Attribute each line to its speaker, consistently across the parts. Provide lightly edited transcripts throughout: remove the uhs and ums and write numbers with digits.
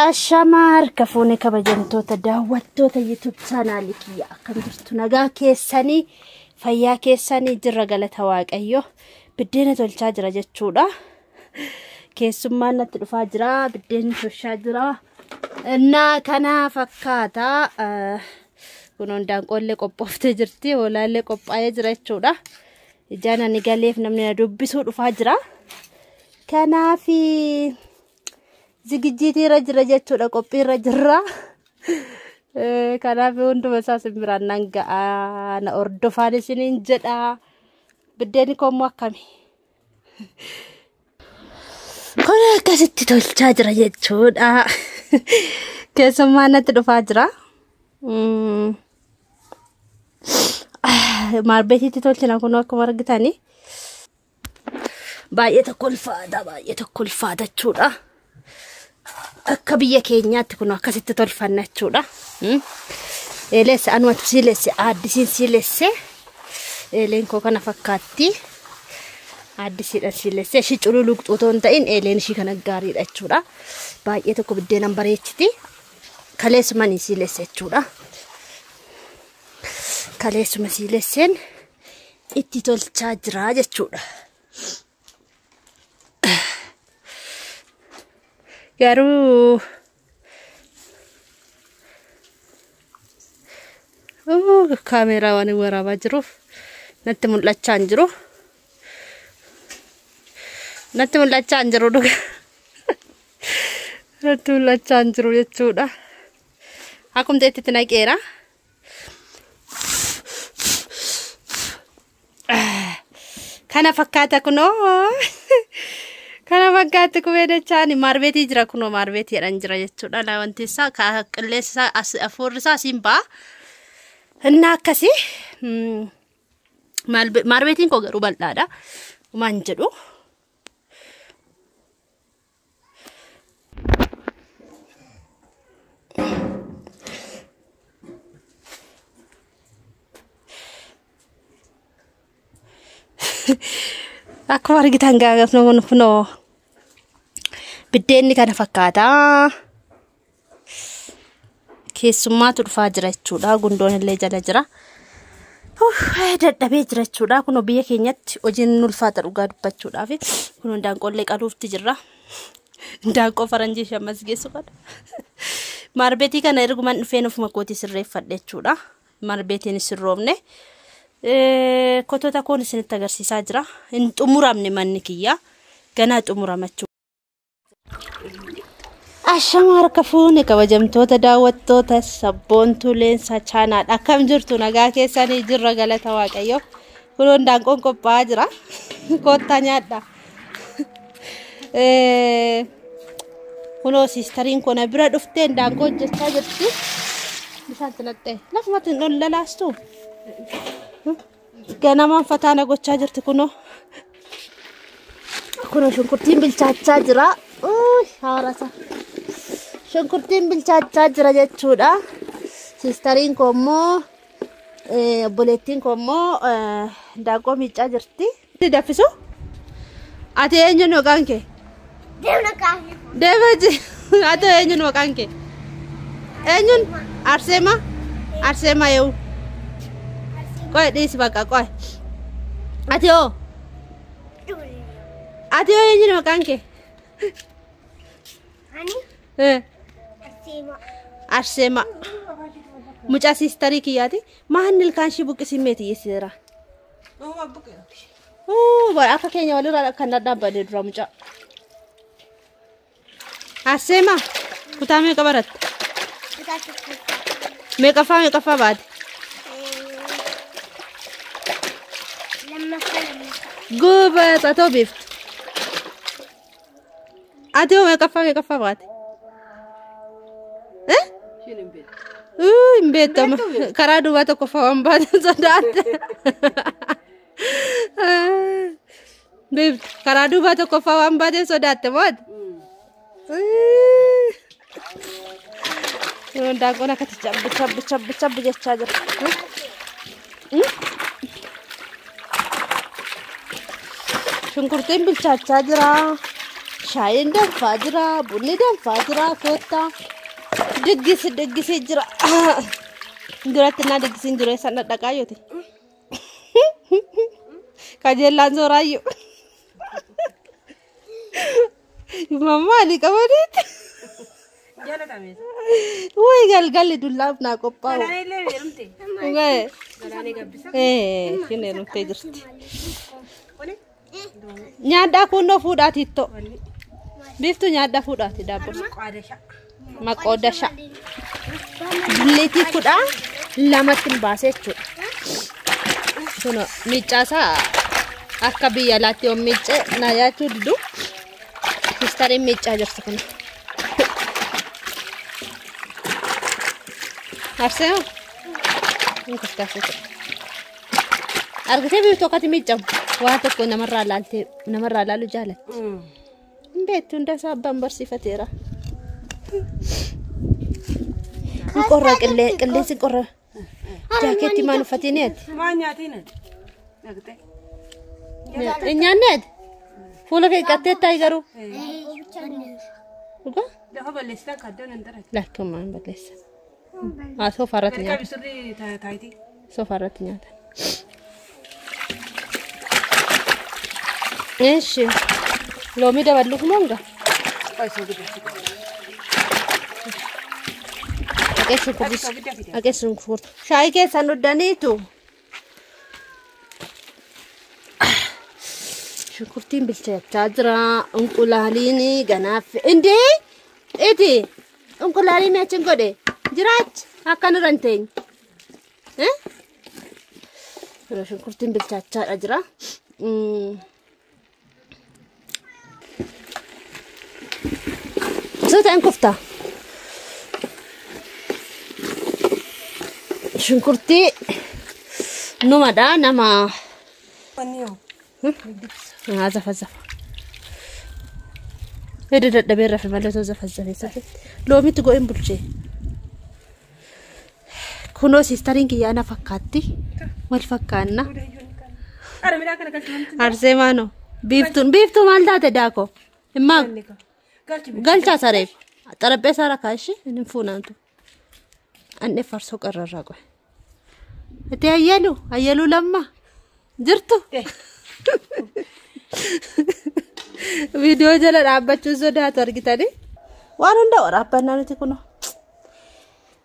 Speaker 1: Ashamar kafuune kabajamtoota daawwattoota YouTube channel kiyya akkam jirtu nagaa keessanii fayyaa keessanii jirra galata waaqayyo biddeena tolchaa jira jechuudha keessummaan natti dhufaa jira biddeena tolchaa jira na kana fakkaata kunoon daanqollee qophooftee jirti olaallee qophaa'ee jira jechuudha ijaan ani galeef namni na dubbisuu dhufaa jira kanaafi zigijjiitii rajira jechuudha qophii rajirra kanaaf hunduma isaa simbiraan nanga'a na ordofaan isiniin jedha biddeeni koommoo akkami kun akkasitti tolchaa jira jechuudha keessummaan natti dhufaa jira marbeetitti tolchina kun akkuma argitanii baay'ee tokko ulfaata jechuudha akka biyya keenyaatti kun akkasitti tolfanna jechuudha eelessa anumatu silesse addisiin silesse eeleen koo kana fakkaatti addisiidha silesse shi cululuqxuu toon ta'in eeleen shi kana gaariidha jechuudha baay'ee tokko biddeenan bareechiti kaleessumanii silesse jechuudha kaleessuma silesseen itti tolchaa jira jechuudha garuu kameeraa waan waraabaa jiruuf natti mul'achaa hin jiru dhuga natti mul'achaa hin jiru jechuudha akkuma itti naqeera kana fakkaata kunoo kana fakkaatti kubeedachaan marbeetii jira kunoo marbeetiidhaan jira jechuudha lawanti isaa qilleessa as afurri isaa simbaa inna akkasi marbeetiin koo garuu bal'aadha maan jedhu akkuma argitan gaafno kuno biddeenni kana fakkaata keessummaatu dhufaa jira jechuudha gundoon illee jala jira dadhabee jira jechuudha kuno biyya keenyatti hojiin ulfaata dhugaa dubbachuudhaaf kuno daanqollee qaluufti jirra daanqoo faranjii shammas geessu qaba marbeetii kana erguman dhufeen ofuma kootii sirreeffadhe jechuudha marbeetiin sirroomne kotota koon isinitti agarsiisaa jira hin xumuramne manni kiyya ganaa xumuramachu Ashamar kafuune kabajamtoota daawwattoota sabboontuu leensa channel akkam jirtu nagaa keessanii jirra galata waaqayyo kunoon daanqoon qophaa'aa jira koottaa nyaadha kunoo sistariin kona bira dhufteen daanqoo hojjechaa jirti bishaan tinaxxee lafumatti hin dhollalaastu ganamaan fataana gochaa jirti kunoo shunkurtiin bilchaachaa jira haarasa shunkurtiin bilchaachaa jira jechuudha sistariin koo immoo obboleettiin koo immoo daanqoo miicaa jirti daffisu ati eenyuun maqaan kee deebaji ati eenyuun maqaan kee eenyuun arseema yoo qoy dhiisi bakka qoy ati oo eenyuun maqaan kee Arsema mucaa sistarii kiyyaati maan ilkaan shi buqqisi meeti yesira akka keenya walirraa kan dhaabbate dura mucaa Arsema kutaa meeqa baratte meeqaffaa baate goobata atoo beeftu ati oo meeqaffaa baate Imbeetama karaa duubaa tokko fa'aan baate sodaate karaa duubaa tokko fa'aan baate sodaate mooti daanqoon akkati cabbi jechaa jira shunkurtiin bilchaachaa jira Shaayiin danfaa jira, bunni danfaa jira, koottaa. Diggisi jira. Duratti na diggisiin jira sana dhaqaa yooti. Kajeellaan sooraayyuu. Mamma ni qabaniiti. Woi galgalli dullaaf naa qophaa'u. Shinee rumtee jirti. Nyaadhaa kunnoo fuudhaati ittoo. Biiftuu nyaadhaa fuudhaati daabboo. Maqoodasha. Billeetii kudhaa lamatti hin baasee jechuudha. Kun miiccaasaa akka biyya alaatti yoo miicce na yaachuu diddu. Sistariin miiccaa jirti kun. Arsee argitee biiftuu akkati miiccamu waan tokko namarraa ilaalu jaalatti. Beektu hunda isaa abbaan barsiifateera. Qorra qilleensi qorra jaakeetti maan uffateeneeti.
Speaker 2: Maan nyaatiineeti.
Speaker 1: Nyaanneeti. Fuula kee qattee taa'ii garuu. Dhugaa?
Speaker 2: Lafa balleessitaa kaddaan hin darate.
Speaker 1: Lakkumaan balleessa. Soofa irratti nyaata.
Speaker 2: Sirrii taayitii.
Speaker 1: Soofa irratti nyaata. Eeshi. Loomii daballuuf monga. Akeessuun furtu. Shaayii keessan dhuddaniitu. Shunkurtiin bilchaachaa jira. Unqulaaliin ganaaf. Indee? Iti. Unqulaaliin achi godhe. Jiraachi. Akka nu ranteenye. Shunkurtiin bilchaachaadha jira. Suuta hin kuftaa. Shunkurtii numadha nama. Zafa. Hidda dadhabee rafe malee osoo zafa loomitti go'een bulchee. Kunoo sistariin kiyyaana fakkaatti. Wal fakkaanna. Arsee maanoo. Biiftuu maal taate daakoo? Himmaa galchaa sareef. Xarapheessaa rakaa ishee hin fuunaantu. Anne farsoo qarrarraa qoe. Itti ayyaluu lamma jirtu. Viidiyoo jala dhaabbachuun sodaatu argitanii. Waan hunda waraabbannaa nuti kunoo.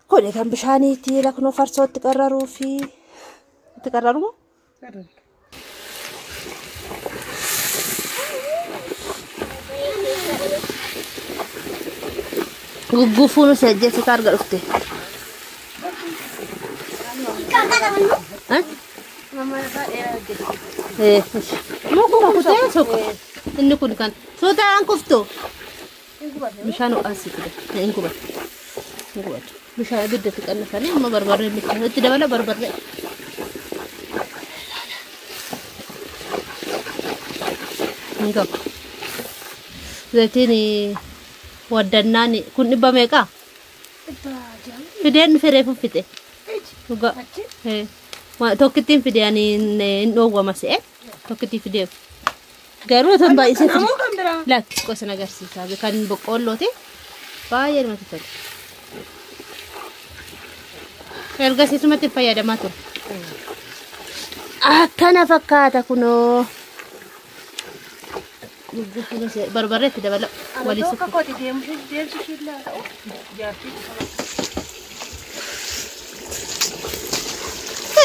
Speaker 1: Kuni kan bishaaniitti laknoo farsoo itti qarraruu fi itti qarrarumoo? Gugguufuun sejjeessa arga dhufte. Mukuma kutee soko. Inni kun kan soodaan kuftu. Bishaan oqaansi fida. Hin gubatu. Bishaan ibiddatti qannasanii amma barbarree itti dabala barbarree. Hin gabu. Zaytiin waddannaan kun dhibba meeqa? Fideen firee fuffite. Dhugaa. Tokkittiin fideen hin dhoowwama se'e. Tokkittiin fidee. Garuu tan baay'isee fide. Lakki qosan agarsiisaa. Kan boqqoollooti. Baay'ee namatti tola. Ergasiisumatti fayyadamaa ture. Akkana fakkaata kunoo. Barbarree itti dabala. Waliin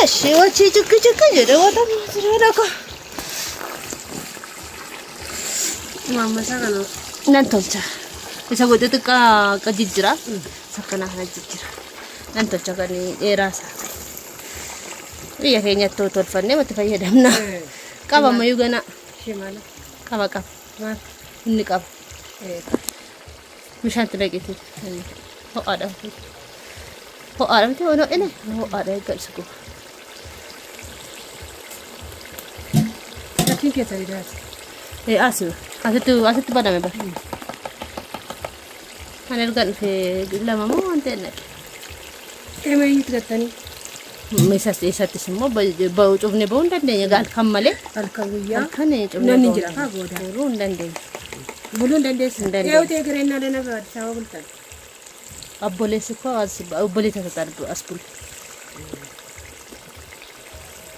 Speaker 1: Eshi wachi chukki jedhe watan jira ko.
Speaker 2: Mama sakano.
Speaker 1: Nan tolcha. Isa godhatu ka jijjira. Sakkana kana jijjira. Nan tolcha kan dheeraasa. Biyya keenyatti tolfannee matti fayyadamna. Qaba mayyuu gana.
Speaker 2: Shimala.
Speaker 1: Qaba. Inni qaba. Bishaan itti naqite. Ho'aadha. Ho'aadha miti waan hodhine. Ho'aadha eeggalsi kun.
Speaker 2: Sakin keessa idaati.
Speaker 1: Asitti baname bara. Kan ergan dhufee lama moo waan ta'e naqe.
Speaker 2: Emeeyitti gattanii.
Speaker 1: Isattis immoo cufne bahuu hin dandeenya. Halkan malee.
Speaker 2: Halkan guyyaa.
Speaker 1: Halkan cufne
Speaker 2: namni jira kaa goodaa.
Speaker 1: Bahuu hin dandeenya.
Speaker 2: Buluun dandeessu.
Speaker 1: Hin dandeessu.
Speaker 2: Yoo ta'e gareenyaa dana baadhi sababa bultan.
Speaker 1: Abboleessi koo obboleessa tasaarbu as bulu.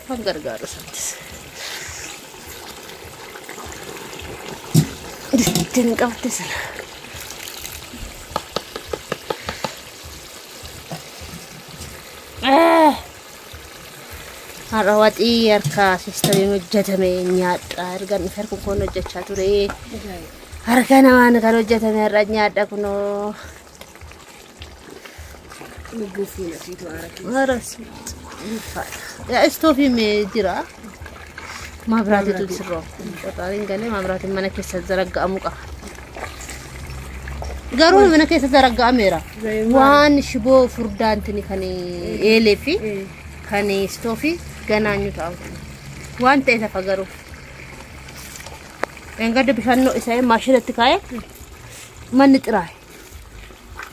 Speaker 1: Waan gargaaru sattis. Ittiin qabate sana. Har'a waxii harkaa siistamiin hojjetame nyaadha. Ergaan dhufe harkuun koon hojjechaa ture. Harka namaan kan hojjetame har'a nyaadha kunoo.
Speaker 2: Lubbuu fuula siitu
Speaker 1: Haras. Ya istoofii mee jira. Maabiraatiitu sirroo. Qotaaliin galee maabiraatiin mana keessa zaragga'amu qaba. Garuu mana keessa zaragga'ameera. Waan shiboo furdaantini kan eelee fi kan istoofii ganaanyu ta'u. Waan ta'e safa garuu. Engadde bifannoo isaa maashinatti kaa'ee manni xiraa'e.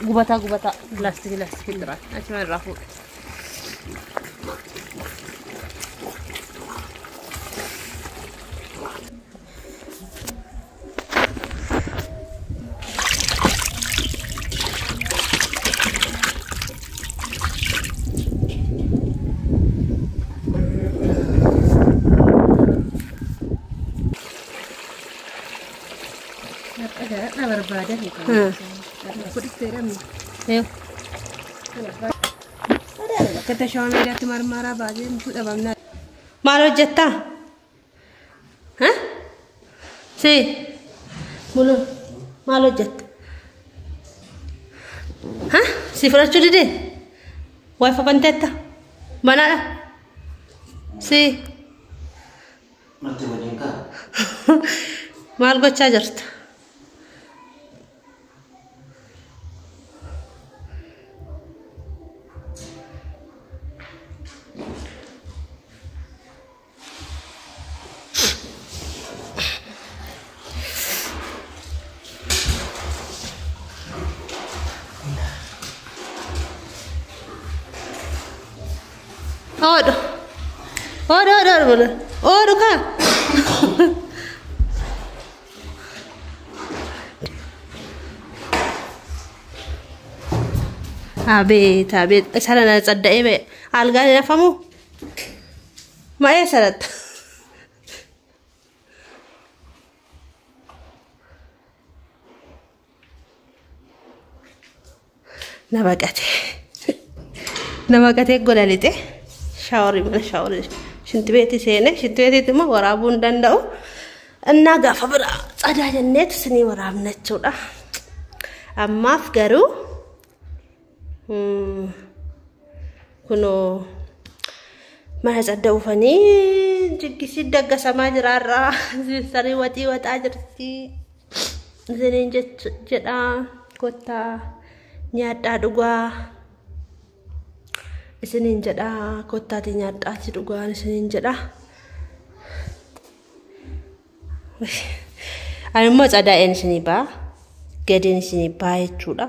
Speaker 1: Gubata plastik xiraa'e. Achuma irraa fuudhe.
Speaker 2: Ada berbeda nih. Aku diteram.
Speaker 1: Ayo.
Speaker 2: Kata Shona dia tu marah-marah baje itu dah bamna.
Speaker 1: Maal hojjetta? Hah? Si. Mulu. Maal hojjetta? Hah? Si fudhachuu dide? Wifi banteetta? Banaadha? Si.
Speaker 3: Mati wajjin kaa.
Speaker 1: Maal gochaa jirta? Odo boleh. Odo kah? Habis. Sana nak cadai be. Alga ni famu. Maya sarat. Namakate golalite. Shower. Shinti beeti seene shinti beeti immoo waraabuu hin danda'u. Innaa gaafa bira cadaa jenneetu isinii waraabna jechuudha. Ammaaf garuu kunoo mana cadda ufanii jiggisi daggasamaa jiraarraa sarii waxii waxaa jirti. Isiniin jedha kottaa nyaadhaa dhugaa. Isiniin jedha kottaati nyaadhaati dhugaan isiniin jedha. Ani immoo cadaa'een isinii ba'a. Gadeen isinii ba'a jechuudha.